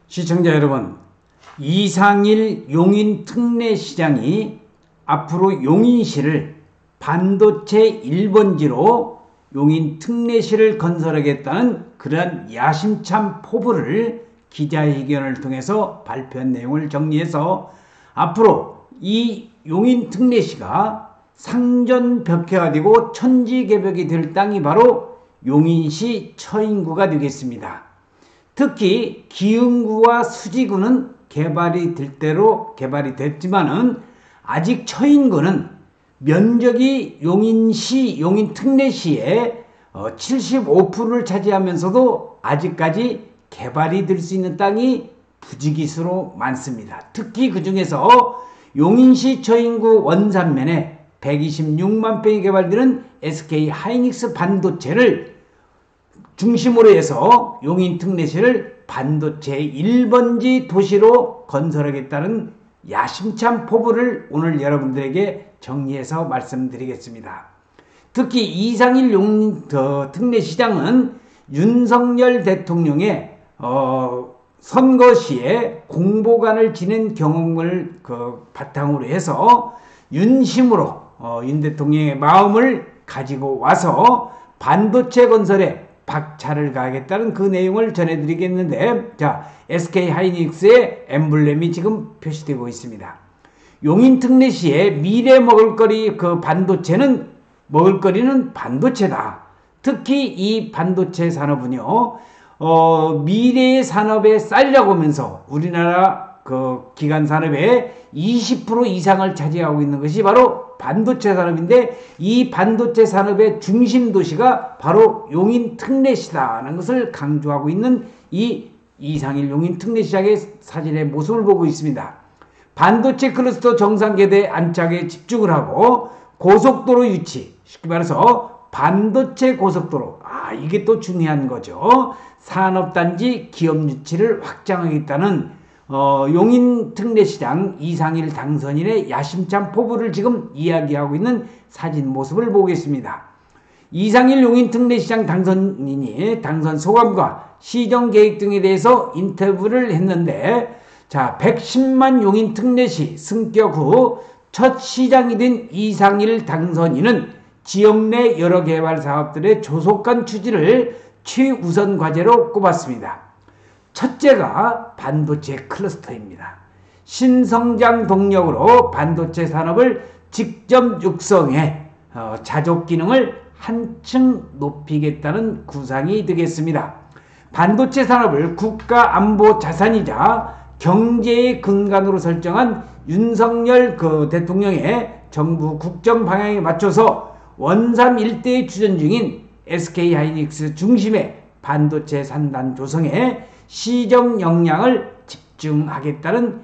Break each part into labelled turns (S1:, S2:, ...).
S1: 시청자 여러분, 이상일 용인 특례 시장이 앞으로 용인시를 반도체 1번지로 용인 특례시를 건설하겠다는 그러한 야심찬 포부를 기자회견을 통해서 발표한 내용을 정리해서 앞으로 이 용인 특례시가 상전벽해가 되고 천지개벽이 될 땅이 바로 용인시 처인구가 되겠습니다. 특히 기흥구와 수지구는 개발이 될 대로 개발이 됐지만은 아직 처인구는 면적이 용인시, 용인특례시의 75%를 차지하면서도 아직까지 개발이 될 수 있는 땅이 부지기수로 많습니다. 특히 그 중에서 용인시 처인구 원산면에 126만 평이 개발되는 SK 하이닉스 반도체를 중심으로 해서 용인 특례시를 반도체 1번지 도시로 건설하겠다는 야심찬 포부를 오늘 여러분들에게 정리해서 말씀드리겠습니다. 특히 이상일 용인 특례시장은 윤석열 대통령의 선거 시에 공보관을 지낸 경험을 바탕으로 해서 윤심으로 윤 대통령의 마음을 가지고 와서 반도체 건설에 박차를 가하겠다는 그 내용을 전해드리겠는데, 자, SK 하이닉스의 엠블렘이 지금 표시되고 있습니다. 용인 특례시의 미래 먹을거리 먹을거리는 반도체다. 특히 이 반도체 산업은요, 미래의 산업의 쌀이라고 하면서 우리나라 기간 산업의 20% 이상을 차지하고 있는 것이 바로 반도체 산업인데, 이 반도체 산업의 중심 도시가 바로 용인 특례시다라는 것을 강조하고 있는 이 이상일 용인 특례시장의 사진의 모습을 보고 있습니다. 반도체 클러스터 정상계대 안착에 집중을 하고 고속도로 유치, 쉽게 말해서 반도체 고속도로, 이게 또 중요한 거죠. 산업단지 기업 유치를 확장하겠다는 용인 특례시장 이상일 당선인의 야심찬 포부를 지금 이야기하고 있는 사진 모습을 보겠습니다. 이상일 용인 특례시장 당선인이 당선 소감과 시정 계획 등에 대해서 인터뷰를 했는데, 자, 110만 용인 특례시 승격 후 첫 시장이 된 이상일 당선인은 지역 내 여러 개발 사업들의 조속한 추진을 최우선 과제로 꼽았습니다. 첫째가 반도체 클러스터입니다. 신성장 동력으로 반도체 산업을 직접 육성해 자족 기능을 한층 높이겠다는 구상이 되겠습니다. 반도체 산업을 국가 안보 자산이자 경제의 근간으로 설정한 윤석열 대통령의 정부 국정 방향에 맞춰서 원삼 일대에 추진 중인 SK 하이닉스 중심의 반도체 산단 조성에 시정 역량을 집중하겠다는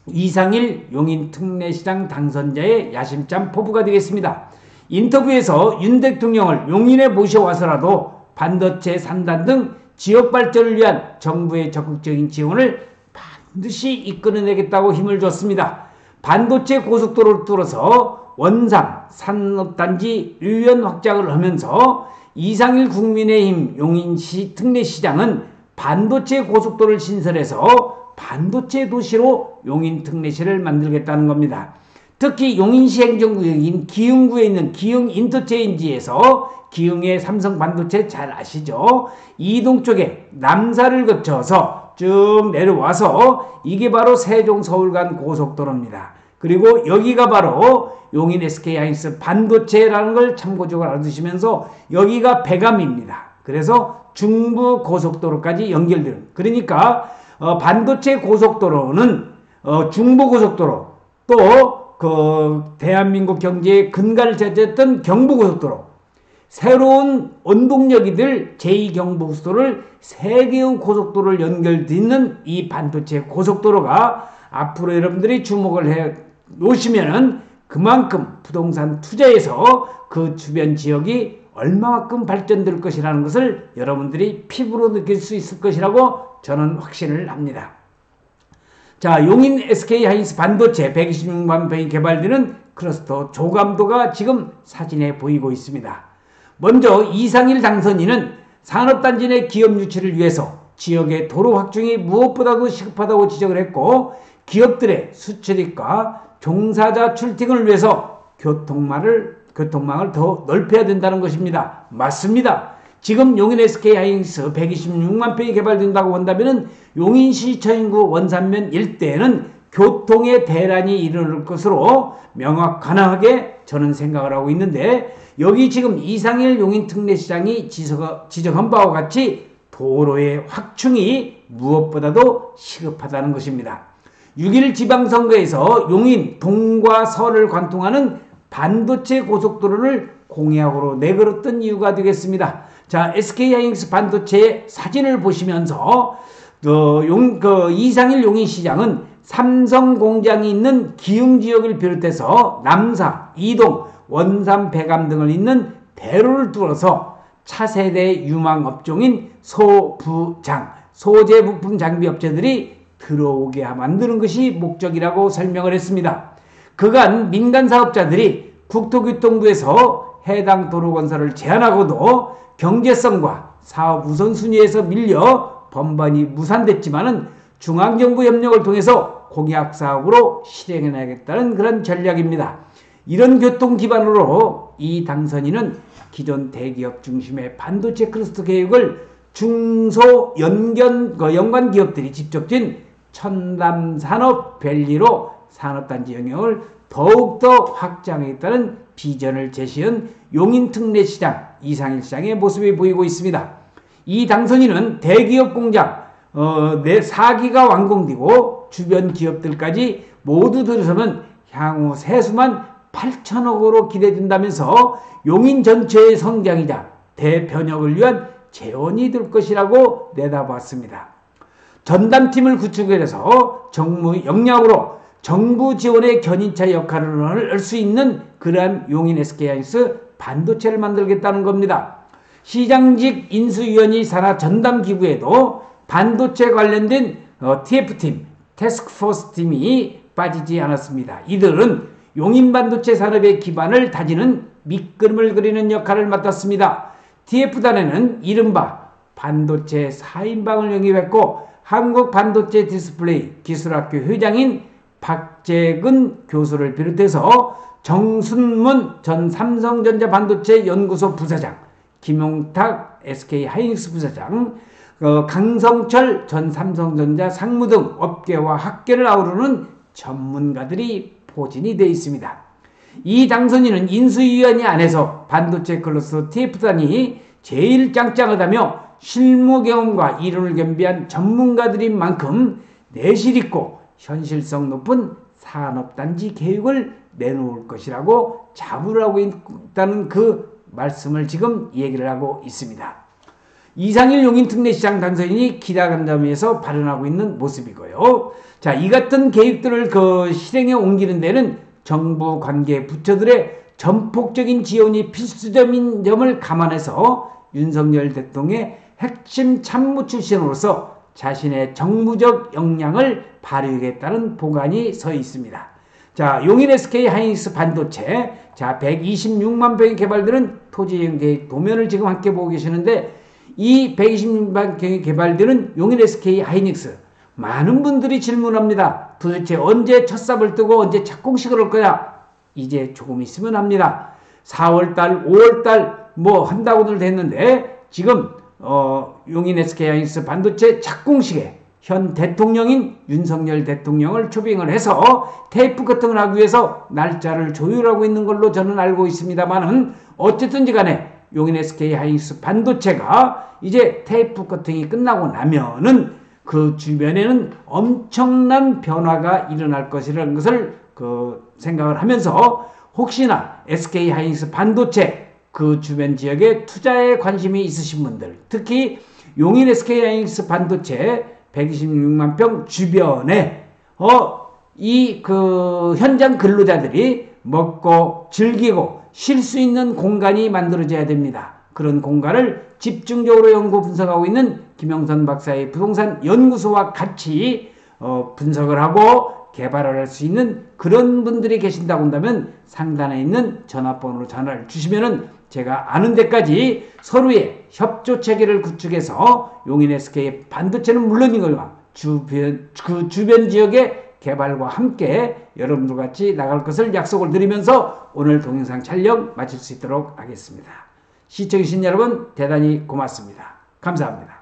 S1: 이상일 용인 특례시장 당선자의 야심찬 포부가 되겠습니다. 인터뷰에서 윤 대통령을 용인에 모셔와서라도 반도체 산단 등 지역 발전을 위한 정부의 적극적인 지원을 반드시 이끌어내겠다고 힘을 줬습니다. 반도체 고속도로를 뚫어서 원상 산업단지 유연 확장을 하면서 이상일 국민의힘 용인시 특례시장은 반도체 고속도로를 신설해서 반도체 도시로 용인 특례시를 만들겠다는 겁니다. 특히 용인시 행정구역인 기흥구에 있는 기흥 인터체인지에서 기흥의 삼성 반도체 잘 아시죠? 이동 쪽에 남사를 거쳐서 쭉 내려와서 이게 바로 세종 서울 간 고속도로입니다. 그리고 여기가 바로 용인 SK 하이닉스 반도체라는 걸 참고적으로 알아두시면서 여기가 배감입니다. 그래서 중부 고속도로까지 연결되는, 그러니까 반도체 고속도로는 중부 고속도로, 또 대한민국 경제의 근간을 차지했던 경부 고속도로, 새로운 원동력이 될 제2경부고속도로를 3개의 고속도로를 연결짓는 이 반도체 고속도로가 앞으로 여러분들이 주목을 해 놓으시면은 그만큼 부동산 투자에서 그 주변 지역이 얼마만큼 발전될 것이라는 것을 여러분들이 피부로 느낄 수 있을 것이라고 저는 확신을 합니다. 자, 용인 SK 하이닉스 반도체 126만 평이 개발되는 클러스터 조감도가 지금 사진에 보이고 있습니다. 먼저 이상일 당선인은 산업단지 내 기업 유치를 위해서 지역의 도로 확충이 무엇보다도 시급하다고 지적을 했고, 기업들의 수출입과 종사자 출퇴근을 위해서 교통망을 더 넓혀야 된다는 것입니다. 맞습니다. 지금 용인 SK하이닉스 126만 평이 개발된다고 한다면 용인시 처인구 원산면 일대에는 교통의 대란이 일어날 것으로 명확하게 저는 생각을 하고 있는데, 여기 지금 이상일 용인특례시장이 지적한 바와 같이 도로의 확충이 무엇보다도 시급하다는 것입니다. 6일 지방선거에서 용인 동과 서를 관통하는 반도체 고속도로를 공약으로 내걸었던 이유가 되겠습니다. 자, SK하이닉스 반도체의 사진을 보시면서 이상일 용인시장은 삼성 공장이 있는 기흥 지역을 비롯해서 남사, 이동, 원산, 배감 등을 잇는 대로를 뚫어서 차세대 유망 업종인 소부장, 소재 부품 장비 업체들이 들어오게 만드는 것이 목적이라고 설명을 했습니다. 그간 민간 사업자들이 국토교통부에서 해당 도로 건설을 제한하고도 경제성과 사업 우선순위에서 밀려 번번이 무산됐지만은 중앙정부 협력을 통해서 공약 사업으로 실행해나가겠다는 그런 전략입니다. 이런 교통 기반으로 이 당선인은 기존 대기업 중심의 반도체 클러스터 계획을 중소 연관 기업들이 직접 진 첨단산업밸리로 산업단지 영역을 더욱더 확장하겠다는 비전을 제시한 용인특례시장 이상일 시장의 모습이 보이고 있습니다. 이 당선인은 대기업 공장 4기가 완공되고 주변 기업들까지 모두 들어서면 향후 세수만 8천억으로 기대된다면서 용인 전체의 성장이자 대변혁을 위한 재원이 될 것이라고 내다봤습니다. 전담팀을 구축해서 정무 역량으로 정부 지원의 견인차 역할을 할 수 있는 그러한 용인 SK하이닉스 반도체를 만들겠다는 겁니다. 시장직 인수위원이 산하 전담기구에도 반도체 관련된 TF팀, 태스크포스팀이 빠지지 않았습니다. 이들은 용인 반도체 산업의 기반을 다지는 밑그림을 그리는 역할을 맡았습니다. TF단에는 이른바 반도체 4인방을 영입했고, 한국반도체 디스플레이 기술학교 회장인 박재근 교수를 비롯해서 정순문 전 삼성전자 반도체 연구소 부사장, 김용탁 SK하이닉스 부사장, 강성철 전 삼성전자 상무 등 업계와 학계를 아우르는 전문가들이 포진이 되어 있습니다. 이 당선인은 인수위원회 안에서 반도체 클러스터 TF단이 제일 짱짱하다며 실무 경험과 이론을 겸비한 전문가들인 만큼 내실 있고 현실성 높은 산업단지 계획을 내놓을 것이라고 자부를 하고 있다는 그 말씀을 지금 얘기를 하고 있습니다. 이상일 용인특례시장 당선인이 기자간담회에서 발언하고 있는 모습이고요. 자, 이 같은 계획들을 실행에 옮기는 데는 정부 관계 부처들의 전폭적인 지원이 필수적인 점을 감안해서 윤석열 대통령의 핵심 참모 출신으로서 자신의 정무적 역량을 발휘하겠다는 보관이 서 있습니다. 자, 용인 SK하이닉스 반도체, 자, 126만 평이 개발되는 토지이용 계획 도면을 지금 함께 보고 계시는데, 이 126만 평이 개발되는 용인 SK하이닉스, 많은 분들이 질문합니다. 도대체 언제 첫 삽을 뜨고 언제 착공식을 할 거야? 이제 조금 있으면 합니다. 4월달, 5월달 뭐 한다고들 했는데, 지금 용인 SK하이닉스 반도체 착공식에 현 대통령인 윤석열 대통령을 초빙을 해서 테이프 커팅을 하기 위해서 날짜를 조율하고 있는 걸로 저는 알고 있습니다만은, 어쨌든지 간에 용인 SK하이닉스 반도체가 이제 테이프 커팅이 끝나고 나면은 그 주변에는 엄청난 변화가 일어날 것이라는 것을 생각을 하면서, 혹시나 SK하이닉스 반도체 그 주변 지역에 투자에 관심이 있으신 분들, 특히 용인 SK하이닉스 반도체 126만 평 주변에 현장 근로자들이 먹고 즐기고 쉴 수 있는 공간이 만들어져야 됩니다. 그런 공간을 집중적으로 연구 분석하고 있는 김영선 박사의 부동산 연구소와 같이 분석을 하고 개발을 할 수 있는 그런 분들이 계신다고 한다면 상단에 있는 전화번호로 전화를 주시면은 제가 아는 데까지 서로의 협조 체계를 구축해서 용인 SK의 반도체는 물론이거니와 그 주변 지역의 개발과 함께 여러분들 같이 나갈 것을 약속을 드리면서 오늘 동영상 촬영 마칠 수 있도록 하겠습니다. 시청해주신 여러분 대단히 고맙습니다. 감사합니다.